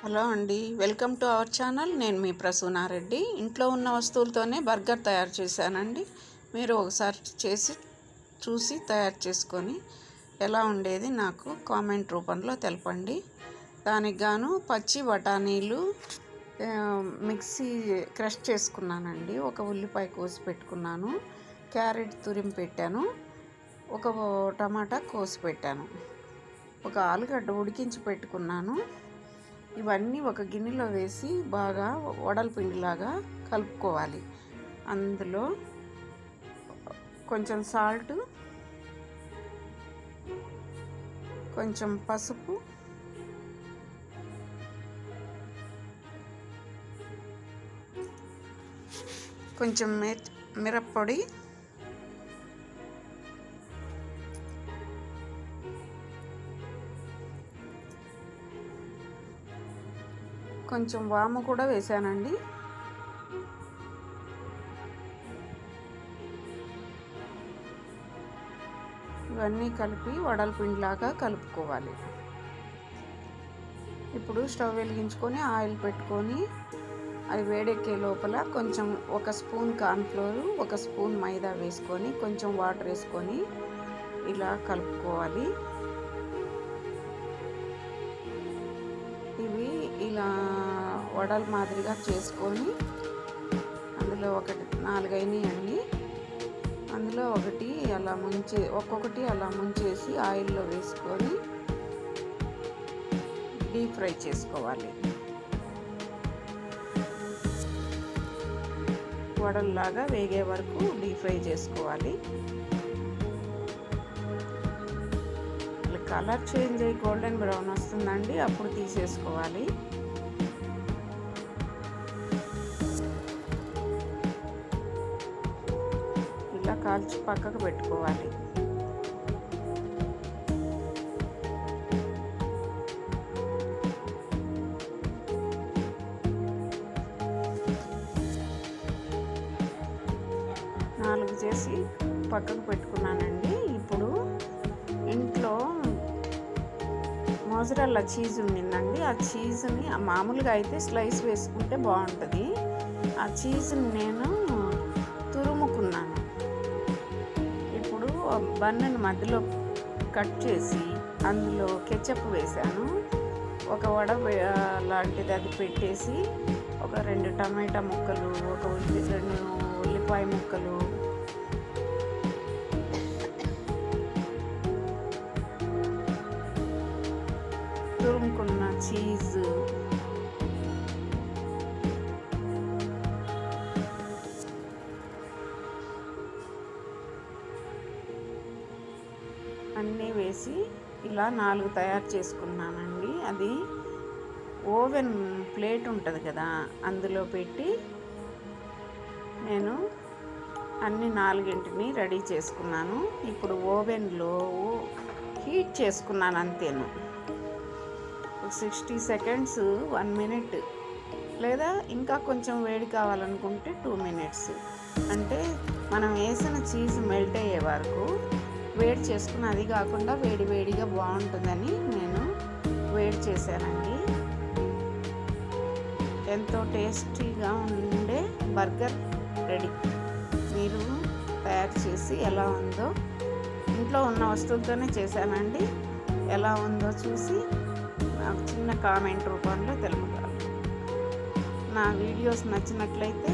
Hello అండి, welcome to our channel. నేను మీ ప్రసూనారెడ్డి. ఇంట్లో ఉన్న వస్తువులతోనే బర్గర్ తయారు చేశానండి. మీరు ఒకసారి చూసి తయారు చేసుకొని ఎలా ఉండేది నాకు కామెంట్ రూపంలో తెలపండి. దానికి గాను పచ్చి బఠానీలు మిక్సీ క్రష్ చేసుకున్నానండి. ఒక ఉల్లిపాయ కోసి పెట్టుకున్నాను, క్యారెట్ తురిమి పెట్టాను, ఒక టమాటా కోసి పెట్టాను, ఒక ఆలుగడ్డ ఉడికించి పెట్టుకున్నాను. ఇవన్నీ ఒక గిన్నెలో వేసి బాగా వడల పిండిలాగా కలుపుకోవాలి. అందులో కొంచెం సాల్ట్, కొంచెం పసుపు, కొంచెం మిరప్పొడి, కొంచెం వాము కూడా వేసానండి. ఇవన్నీ కలిపి వడల పిండిలాగా కలుపుకోవాలి. ఇప్పుడు స్టవ్ వెలిగించుకొని ఆయిల్ పెట్టుకొని అది వేడెక్కే లోపల కొంచెం ఒక స్పూన్ కార్న్ఫ్లోర్, ఒక స్పూన్ మైదా వేసుకొని కొంచెం వాటర్ వేసుకొని ఇలా కలుపుకోవాలి. ఇవి ఇలా వడల మాదిరిగా చేసుకొని అందులో ఒకటి 4 అయినాయండి. అందులో ఒక్కొక్కటి అలా ముంచేసి ఆయిల్లో వేసుకొని డీప్ ఫ్రై చేసుకోవాలి. వడల్లాగా వేగే వరకు డీప్ ఫ్రై చేసుకోవాలి. కలర్ చేంజ్ అయ్యి గోల్డెన్ బ్రౌన్ వస్తుందండి, అప్పుడు తీసేసుకోవాలి. ఇలా కాల్చి పక్కకు పెట్టుకోవాలి. నాలుగు చేసి పక్కకు పెట్టుకున్నానండి. ఇప్పుడు ఇంట్లో మోజరెల్లా చీజ్ ఉండిందండి. ఆ చీజ్ని మామూలుగా అయితే స్లైస్ వేసుకుంటే బాగుంటుంది. ఆ చీజ్ని నేను తురుముకున్నాను. ఇప్పుడు బన్నుని మధ్యలో కట్ చేసి అందులో కెచప్ వేసాను. ఒక వడ లాంటిది అది పెట్టేసి ఒక 2 టమాటా ముక్కలు, ఒక 2 ఉల్లిపాయ ముక్కలు, తురుముకున్న చీజ్, అన్నీ వేసి ఇలా 4 తయారు చేసుకున్నానండి. అది ఓవెన్ ప్లేట్ ఉంటుంది కదా, అందులో పెట్టి నేను అన్ని 4ని రెడీ చేసుకున్నాను. ఇప్పుడు ఓవెన్లో హీట్ చేసుకున్నాను అంతేను. 60 సెకండ్స్, 1 మినిట్, లేదా ఇంకా కొంచెం వేడి కావాలనుకుంటే 2 మినిట్స్. అంటే మనం వేసిన చీజ్ మెల్ట్ అయ్యే వరకు వేడి చేసుకుని, అది కాకుండా వేడిగా బాగుంటుందని నేను వేడి చేశానండి. ఎంతో టేస్టీగా ఉండే బర్గర్ రెడీ. మీరు తయారు చేసి ఎలా ఉందో, ఇంట్లో ఉన్న వస్తువులతోనే చేశానండి, ఎలా ఉందో చూసి నాకు చిన్న కామెంట్ రూపంలో తెలుపగలరు. నా వీడియోస్ నచ్చినట్లయితే